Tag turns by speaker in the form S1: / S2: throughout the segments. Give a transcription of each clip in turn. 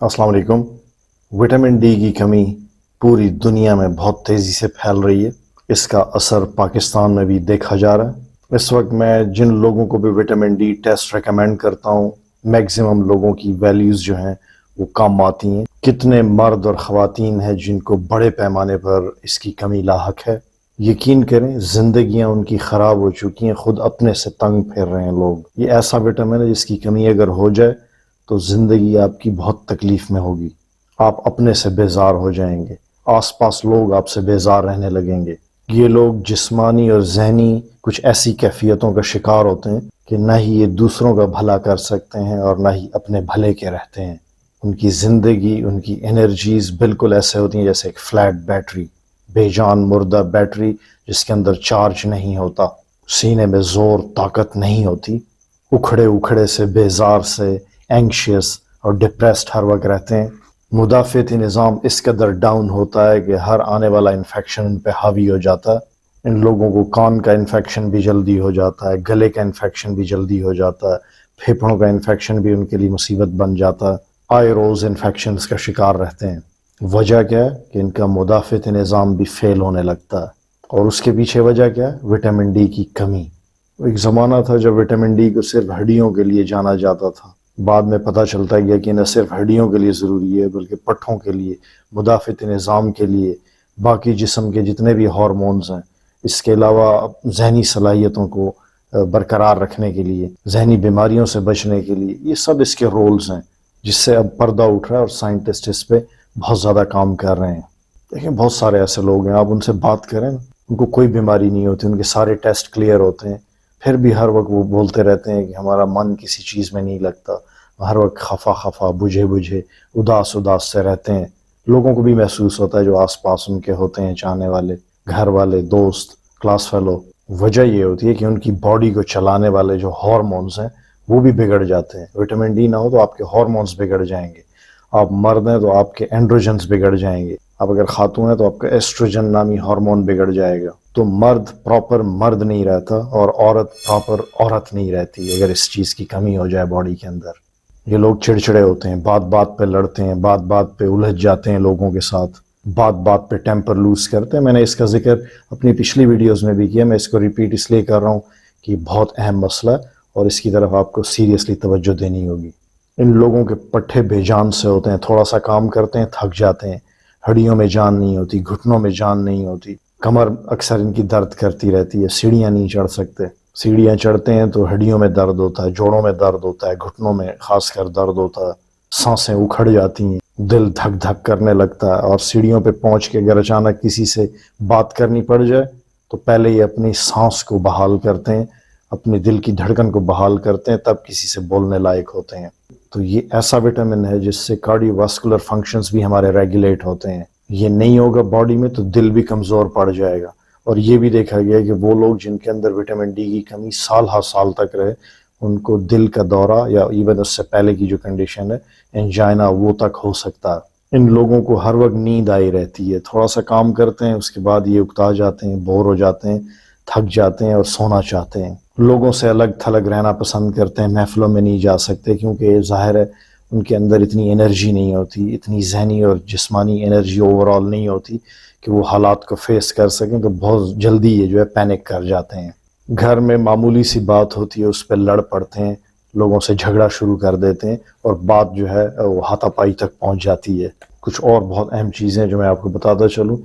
S1: السلام علیکم۔ Vitamin D کی کمی پوری دنیا میں بہت تیزی سے پھیل رہی ہے۔ اس کا اثر پاکستان میں بھی دیکھا جا رہا ہے۔ اس وقت میں جن لوگوں کو بھی وٹامن ڈی ٹیسٹ ریکمینڈ کرتا ہوں، میکسیمم لوگوں کی ویلیوز جو ہیں وہ کم آتی ہیں۔ کتنے مرد اور خواتین ہیں جن کو بڑے پیمانے پر اس کی کمی لاحق ہے۔ یقین کریں زندگیاں ان کی خراب ہو چکی ہیں، خود اپنے سے تنگ پھر رہے ہیں لوگ۔ یہ ایسا وٹامن ہے جس کی کمی اگر ہو جائے تو زندگی آپ کی بہت تکلیف میں ہوگی، آپ اپنے سے بیزار ہو جائیں گے، آس پاس لوگ آپ سے بیزار رہنے لگیں گے۔ یہ لوگ جسمانی اور ذہنی کچھ ایسی کیفیتوں کا شکار ہوتے ہیں کہ نہ ہی یہ دوسروں کا بھلا کر سکتے ہیں اور نہ ہی اپنے بھلے کے رہتے ہیں۔ ان کی زندگی، ان کی انرجیز بالکل ایسے ہوتی ہیں جیسے ایک فلیٹ بیٹری، بے جان مردہ بیٹری جس کے اندر چارج نہیں ہوتا، سینے میں زور طاقت نہیں ہوتی، اکھڑے اکھڑے سے، بیزار سے، اینکشیس اور ڈپریسڈ ہر وقت رہتے ہیں۔ مدافعتی نظام اس قدر ڈاؤن ہوتا ہے کہ ہر آنے والا انفیکشن ان پہ حاوی ہو جاتا ہے۔ ان لوگوں کو کان کا انفیکشن بھی جلدی ہو جاتا ہے، گلے کا انفیکشن بھی جلدی ہو جاتا ہے، پھیپھڑوں کا انفیکشن بھی ان کے لیے مصیبت بن جاتا ہے، آئی روز انفیکشنز کا شکار رہتے ہیں۔ وجہ کیا ہے کہ ان کا مدافعتی نظام بھی فیل ہونے لگتا ہے، اور اس کے پیچھے وجہ کیا ہے؟ وٹامن ڈی کی کمی۔ ایک زمانہ تھا جب وٹامن ڈی کو صرف ہڈیوں کے لیے جانا جاتا تھا، بعد میں پتہ چلتا گیا کہ نہ صرف ہڈیوں کے لیے ضروری ہے بلکہ پٹھوں کے لیے، مدافعتی نظام کے لیے، باقی جسم کے جتنے بھی ہارمونز ہیں، اس کے علاوہ ذہنی صلاحیتوں کو برقرار رکھنے کے لیے، ذہنی بیماریوں سے بچنے کے لیے، یہ سب اس کے رولز ہیں جس سے اب پردہ اٹھ رہا ہے اور سائنٹسٹ اس پہ بہت زیادہ کام کر رہے ہیں۔ دیکھیں بہت سارے ایسے لوگ ہیں، آپ ان سے بات کریں، ان کو کوئی بیماری نہیں ہوتی، ان کے سارے ٹیسٹ کلیئر ہوتے ہیں، پھر بھی ہر وقت وہ بولتے رہتے ہیں کہ ہمارا من کسی چیز میں نہیں لگتا، ہر وقت خفا خفا، بجھے بجھے، اداس اداس سے رہتے ہیں۔ لوگوں کو بھی محسوس ہوتا ہے جو آس پاس ان کے ہوتے ہیں، چاہنے والے، گھر والے، دوست، کلاس فیلو۔ وجہ یہ ہوتی ہے کہ ان کی باڈی کو چلانے والے جو ہارمونز ہیں وہ بھی بگڑ جاتے ہیں۔ وٹامن ڈی نہ ہو تو آپ کے ہارمونز بگڑ جائیں گے۔ آپ مرد ہیں تو آپ کے اینڈروجنز بگڑ جائیں گے، آپ اگر خاتون ہیں تو آپ کا ایسٹروجن نامی ہارمون بگڑ جائے گا۔ تو مرد پراپر مرد نہیں رہتا اور عورت پراپر عورت نہیں رہتی اگر اس چیز کی کمی ہو جائے باڈی کے اندر۔ یہ لوگ چڑچڑے ہوتے ہیں، بات بات پہ لڑتے ہیں، بات بات پہ الجھ جاتے ہیں لوگوں کے ساتھ، بات بات پہ ٹیمپر لوز کرتے ہیں۔ میں نے اس کا ذکر اپنی پچھلی ویڈیوز میں بھی کیا، میں اس کو ریپیٹ اس لیے کر رہا ہوں کہ بہت اہم مسئلہ ہے اور اس کی طرف آپ کو سیریسلی توجہ دینی ہوگی۔ ان لوگوں کے پٹھے بے جان سے ہوتے ہیں، تھوڑا سا کام کرتے ہیں تھک جاتے ہیں، ہڈیوں میں جان نہیں ہوتی، گھٹنوں میں جان نہیں ہوتی، کمر اکثر ان کی درد کرتی رہتی ہے، سیڑھیاں نہیں چڑھ سکتے، سیڑھیاں چڑھتے ہیں تو ہڈیوں میں درد ہوتا ہے، جوڑوں میں درد ہوتا ہے، گھٹنوں میں خاص کر درد ہوتا ہے، سانسیں اکھڑ جاتی ہیں، دل دھک دھک کرنے لگتا ہے، اور سیڑھیوں پہ پہنچ کے اگر اچانک کسی سے بات کرنی پڑ جائے تو پہلے یہ اپنی سانس کو بحال کرتے ہیں، اپنے دل کی دھڑکن کو بحال کرتے ہیں، تب کسی سے بولنے لائق ہوتے ہیں۔ تو یہ ایسا وٹامن ہے جس سے کارڈیو واسکولر فنکشنز بھی ہمارے ریگولیٹ ہوتے ہیں۔ یہ نہیں ہوگا باڈی میں تو دل بھی کمزور پڑ جائے گا، اور یہ بھی دیکھا گیا کہ وہ لوگ جن کے اندر وٹامن ڈی کی کمی سال ہر سال تک رہے، ان کو دل کا دورہ یا ایون اس سے پہلے کی جو کنڈیشن ہے انجائنا، وہ تک ہو سکتا ہے۔ ان لوگوں کو ہر وقت نیند آئی رہتی ہے، تھوڑا سا کام کرتے ہیں اس کے بعد یہ اکتا جاتے ہیں، بور ہو جاتے ہیں، تھک جاتے ہیں اور سونا چاہتے ہیں، لوگوں سے الگ تھلگ رہنا پسند کرتے ہیں، محفلوں میں نہیں جا سکتے کیونکہ ظاہر ہے ان کے اندر اتنی انرجی نہیں ہوتی، اتنی ذہنی اور جسمانی انرجی اوور آل نہیں ہوتی کہ وہ حالات کو فیس کر سکیں، تو بہت جلدی یہ جو ہے پینک کر جاتے ہیں۔ گھر میں معمولی سی بات ہوتی ہے اس پہ لڑ پڑتے ہیں، لوگوں سے جھگڑا شروع کر دیتے ہیں، اور بات جو ہے وہ ہاتھا پائی تک پہنچ جاتی ہے۔ کچھ اور بہت اہم چیزیں جو میں آپ کو بتاتا چلوں،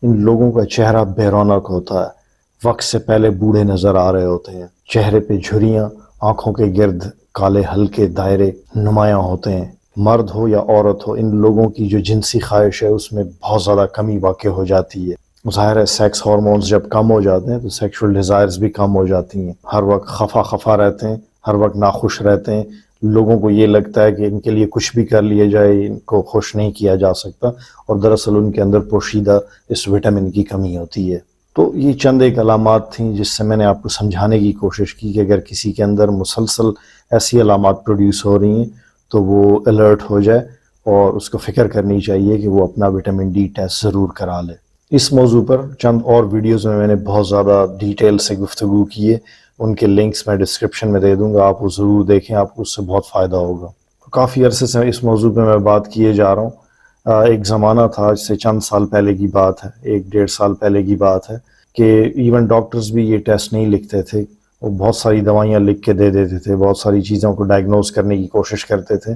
S1: ان لوگوں کا چہرہ بے رونق ہوتا ہے، وقت سے پہلے بوڑھے نظر آ رہے ہوتے ہیں، چہرے پہ جھریاں، آنکھوں کے گرد کالے ہلکے دائرے نمایاں ہوتے ہیں۔ مرد ہو یا عورت ہو، ان لوگوں کی جو جنسی خواہش ہے اس میں بہت زیادہ کمی واقع ہو جاتی ہے۔ ظاہر ہے سیکس ہارمونز جب کم ہو جاتے ہیں تو سیکشول ڈیزائرز بھی کم ہو جاتی ہیں، ہر وقت خفا خفا رہتے ہیں، ہر وقت ناخوش رہتے ہیں، لوگوں کو یہ لگتا ہے کہ ان کے لیے کچھ بھی کر لیا جائے، ان کو خوش نہیں کیا جا سکتا، اور دراصل ان کے اندر پوشیدہ اس وٹامن کی کمی ہوتی ہے۔ تو یہ چند ایک علامات تھیں جس سے میں نے آپ کو سمجھانے کی کوشش کی کہ اگر کسی کے اندر مسلسل ایسی علامات پروڈیوس ہو رہی ہیں تو وہ الرٹ ہو جائے اور اس کو فکر کرنی چاہیے کہ وہ اپنا وٹامن ڈی ٹیسٹ ضرور کرا لے۔ اس موضوع پر چند اور ویڈیوز میں نے بہت زیادہ ڈیٹیل سے گفتگو کی ہے، ان کے لنکس میں ڈسکرپشن میں دے دوں گا، آپ وہ ضرور دیکھیں، آپ کو اس سے بہت فائدہ ہوگا۔ کافی عرصے سے اس موضوع پہ میں بات کیے جا رہا ہوں۔ ایک زمانہ تھا، اس سے چند سال پہلے کی بات ہے، 1-1.5 سال پہلے کی بات ہے، کہ ایون ڈاکٹرز بھی یہ ٹیسٹ نہیں لکھتے تھے، وہ بہت ساری دوائیاں لکھ کے دے دیتے تھے، بہت ساری چیزوں کو ڈائگنوز کرنے کی کوشش کرتے تھے،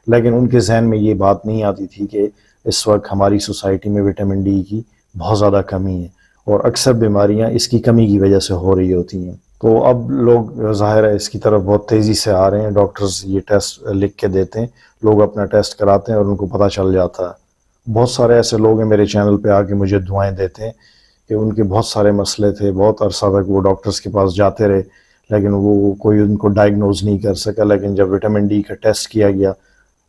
S1: لیکن ان کے ذہن میں یہ بات نہیں آتی تھی کہ اس وقت ہماری سوسائٹی میں وٹامن ڈی کی بہت زیادہ کمی ہے، اور اکثر بیماریاں اس کی کمی کی وجہ سے ہو رہی ہوتی ہیں۔ تو اب لوگ ظاہر ہے اس کی طرف بہت تیزی سے آ رہے ہیں، ڈاکٹرز یہ ٹیسٹ لکھ کے دیتے ہیں، لوگ اپنا ٹیسٹ کراتے ہیں اور ان کو پتہ چل جاتا ہے۔ بہت سارے ایسے لوگ ہیں میرے چینل پہ آ کے مجھے دعائیں دیتے ہیں کہ ان کے بہت سارے مسئلے تھے، بہت عرصہ تک وہ ڈاکٹرز کے پاس جاتے رہے، لیکن وہ کوئی ان کو ڈائگنوز نہیں کر سکا، لیکن جب وٹامن ڈی کا ٹیسٹ کیا گیا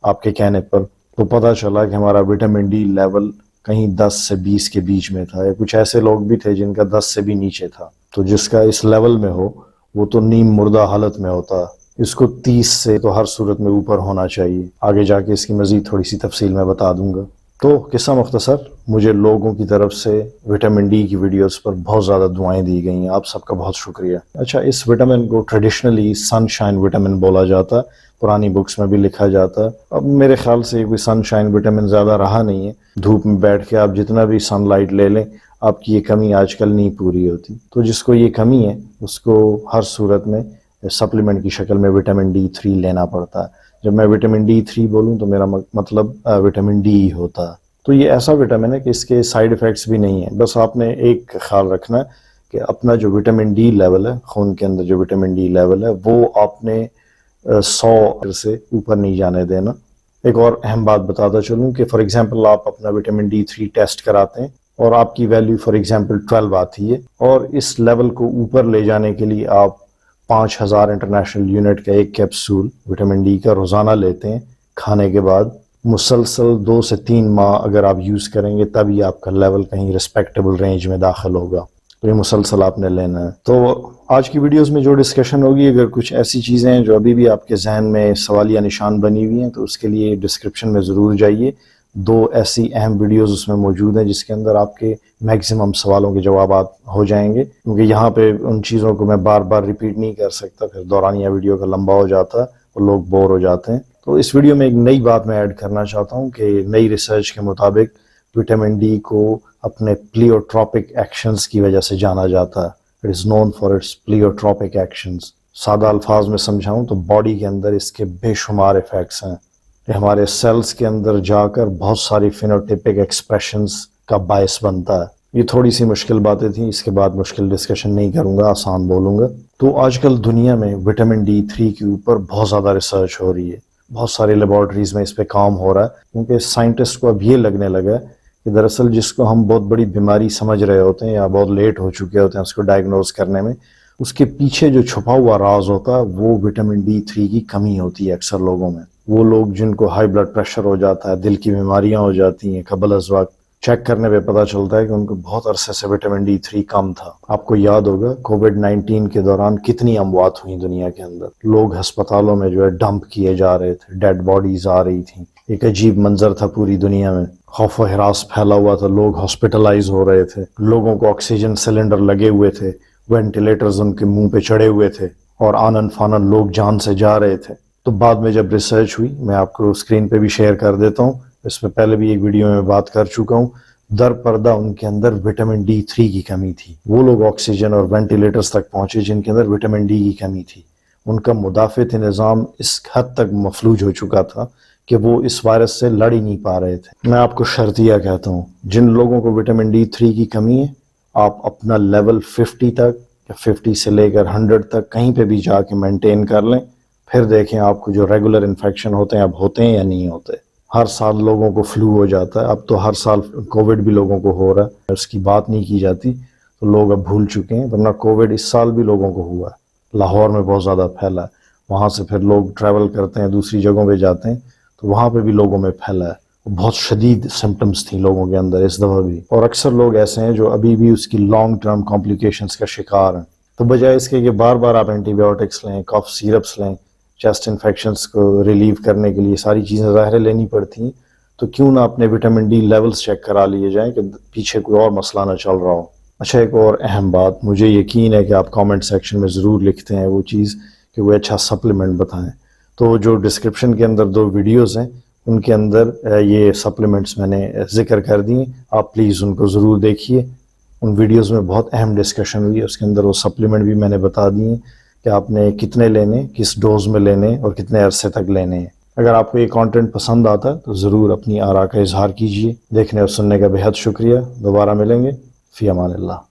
S1: آپ کے کہنے پر تو پتہ چلا کہ ہمارا وٹامن ڈی لیول کہیں 10 سے 20 کے بیچ میں تھا، یا کچھ ایسے لوگ بھی تھے جن کا 10 سے بھی نیچے تھا۔ تو جس کا اس لیول میں ہو وہ تو نیم مردہ حالت میں ہوتا، اس کو 30 سے تو ہر صورت میں اوپر ہونا چاہیے۔ آگے جا کے اس کی مزید تھوڑی سی تفصیل میں بتا دوں گا۔ تو قصہ مختصر، مجھے لوگوں کی طرف سے وٹامن ڈی کی ویڈیوز پر بہت زیادہ دعائیں دی گئی ہیں، آپ سب کا بہت شکریہ۔ اچھا، اس وٹامن کو ٹریڈیشنلی سن شائن وٹامن بولا جاتا ہے، پرانی بکس میں بھی لکھا جاتا ہے۔ اب میرے خیال سے کوئی سن شائن وٹامن زیادہ رہا نہیں ہے، دھوپ میں بیٹھ کے آپ جتنا بھی سن لائٹ لے لیں آپ کی یہ کمی آج کل نہیں پوری ہوتی۔ تو جس کو یہ کمی ہے اس کو ہر صورت میں سپلیمنٹ کی شکل میں وٹامن D3 لینا پڑتا ہے۔ جب میں وٹامن D3 بولوں تو میرا مطلب وٹامن ڈی ہی ہوتا ہے۔ تو یہ ایسا وٹامن ہے کہ اس کے سائیڈ ایفیکٹس بھی نہیں ہیں، بس آپ نے ایک خیال رکھنا ہے کہ اپنا جو وٹامن ڈی لیول ہے، خون کے اندر جو وٹامن ڈی لیول ہے وہ آپ نے 100 سے اوپر نہیں جانے دینا۔ ایک اور اہم بات بتاتا چلوں کہ فار ایگزامپل آپ اپنا وٹامن D3 ٹیسٹ کراتے ہیں اور آپ کی ویلیو فار ایگزامپل 12 آتی ہے، اور اس لیول کو اوپر لے جانے کے لیے آپ 5000 انٹرنیشنل یونٹ کا ایک کیپسول وٹامن ڈی کا روزانہ لیتے ہیں کھانے کے بعد، مسلسل 2 سے 3 ماہ اگر آپ یوز کریں گے تبھی آپ کا لیول کہیں رسپیکٹیبل رینج میں داخل ہوگا۔ تو یہ مسلسل آپ نے لینا ہے۔ تو آج کی ویڈیوز میں جو ڈسکشن ہوگی، اگر کچھ ایسی چیزیں ہیں جو ابھی بھی آپ کے ذہن میں سوالیہ نشان بنی ہوئی ہیں تو اس کے لیے ڈسکرپشن میں ضرور جائیے، 2 ایسی اہم ویڈیوز اس میں موجود ہیں جس کے اندر آپ کے میکسیمم سوالوں کے جوابات ہو جائیں گے، کیونکہ یہاں پہ ان چیزوں کو میں بار بار ریپیٹ نہیں کر سکتا، پھر دورانیہ ویڈیو کا لمبا ہو جاتا ہے اور لوگ بور ہو جاتے ہیں۔ تو اس ویڈیو میں ایک نئی بات میں ایڈ کرنا چاہتا ہوں کہ نئی ریسرچ کے مطابق وٹامن ڈی کو اپنے پلیوٹراپک ایکشنز کی وجہ سے جانا جاتا ہے۔ It is known for its pleiotropic actions. سادہ الفاظ میں سمجھاؤں تو باڈی کے اندر اس کے بے شمار ایفیکٹس ہیں، یہ ہمارے سیلز کے اندر جا کر بہت ساری فینوٹیپک ایکسپریشنز کا باعث بنتا ہے۔ یہ تھوڑی سی مشکل باتیں تھیں، اس کے بعد مشکل ڈسکشن نہیں کروں گا، آسان بولوں گا۔ تو آج کل دنیا میں وٹامن D3 کے اوپر بہت زیادہ ریسرچ ہو رہی ہے، بہت ساری لیبارٹریز میں اس پہ کام ہو رہا ہے، کیونکہ سائنٹسٹ کو اب یہ لگنے لگا ہے کہ دراصل جس کو ہم بہت بڑی بیماری سمجھ رہے ہوتے ہیں یا بہت لیٹ ہو چکے ہوتے ہیں اس کو ڈائگنوز کرنے میں، اس کے پیچھے جو چھپا ہوا راز ہوتا ہے وہ وٹامن D3 کی کمی ہوتی ہے اکثر لوگوں میں۔ وہ لوگ جن کو ہائی بلڈ پریشر ہو جاتا ہے، دل کی بیماریاں ہو جاتی ہیں، قبل از وقت چیک کرنے پہ پتہ چلتا ہے کہ ان کو بہت عرصے سے وٹامن D3 کم تھا۔ آپ کو یاد ہوگا کووڈ-19 کے دوران کتنی اموات ہوئیں دنیا کے اندر، لوگ ہسپتالوں میں جو ہے ڈمپ کیے جا رہے تھے، ڈیڈ باڈیز آ رہی تھیں، ایک عجیب منظر تھا پوری دنیا میں، خوف و ہراس پھیلا ہوا تھا، لوگ ہاسپٹلائز ہو رہے تھے، لوگوں کو آکسیجن سلنڈر لگے ہوئے تھے، وینٹیلیٹرز ان کے منہ پہ چڑھے ہوئے تھے، اور آنن فانن لوگ جان سے جا رہے تھے۔ تو بعد میں جب ریسرچ ہوئی، میں آپ کو اسکرین پہ بھی شیئر کر دیتا ہوں، اس میں پہلے بھی ایک ویڈیو میں بات کر چکا ہوں، در پردہ ان کے اندر وٹامن D3 کی کمی تھی۔ وہ لوگ آکسیجن اور وینٹیلیٹرز تک پہنچے جن کے اندر وٹامن ڈی کی کمی تھی، ان کا مدافعت نظام اس حد تک مفلوج ہو چکا تھا کہ وہ اس وائرس سے لڑ ہی نہیں پا رہے تھے۔ میں آپ کو شرطیہ کہتا ہوں، جن لوگوں کو وٹامن D3 کی کمی ہے، آپ اپنا لیول 50 تک یا 50 سے لے کر 100 تک کہیں پہ بھی جا کے مینٹین کر لیں، پھر دیکھیں آپ کو جو ریگولر انفیکشن ہوتے ہیں اب ہوتے ہیں یا نہیں ہوتے۔ ہر سال لوگوں کو فلو ہو جاتا ہے، اب تو ہر سال کووڈ بھی لوگوں کو ہو رہا ہے، اس کی بات نہیں کی جاتی تو لوگ اب بھول چکے ہیں، ورنہ کووڈ اس سال بھی لوگوں کو ہوا ہے، لاہور میں بہت زیادہ پھیلا ہے، وہاں سے پھر لوگ ٹریول کرتے ہیں دوسری جگہوں پہ جاتے ہیں تو وہاں پہ بھی لوگوں میں پھیلا ہے، بہت شدید سمٹمز تھیں لوگوں کے اندر اس دفعہ بھی، اور اکثر لوگ ایسے ہیں جو ابھی بھی اس کی لانگ ٹرم کمپلیکیشنز کا شکار ہیں۔ تو بجائے اس کے کہ بار بار آپ اینٹی بایوٹکس لیں، کاف سیرپس لیں، چیسٹ انفیکشنز کو ریلیو کرنے کے لیے ساری چیزیں ظاہر لینی پڑتی ہیں، تو کیوں نہ اپنے وٹامن ڈی لیولز چیک کرا لیے جائیں کہ پیچھے کوئی اور مسئلہ نہ چل رہا ہو۔ اچھا، ایک اور اہم بات، مجھے یقین ہے کہ آپ کامنٹ سیکشن میں ضرور لکھتے ہیں وہ چیز کہ وہ اچھا سپلیمنٹ بتائیں، تو جو ڈسکرپشن کے اندر 2 ویڈیوز ہیں ان کے اندر یہ سپلیمنٹس میں نے ذکر کر دیے، آپ پلیز ان کو ضرور دیکھیے۔ ان ویڈیوز میں بہت اہم ڈسکشن ہوئی ہے، اس کے اندر وہ سپلیمنٹ بھی میں نے بتا دیے کہ آپ نے کتنے لینے، کس ڈوز میں لینے اور کتنے عرصے تک لینے ہیں۔ اگر آپ کو یہ کانٹینٹ پسند آتا ہے تو ضرور اپنی آراء کا اظہار کیجیے۔ دیکھنے اور سننے کا بہت شکریہ، دوبارہ ملیں گے، فی امان اللہ۔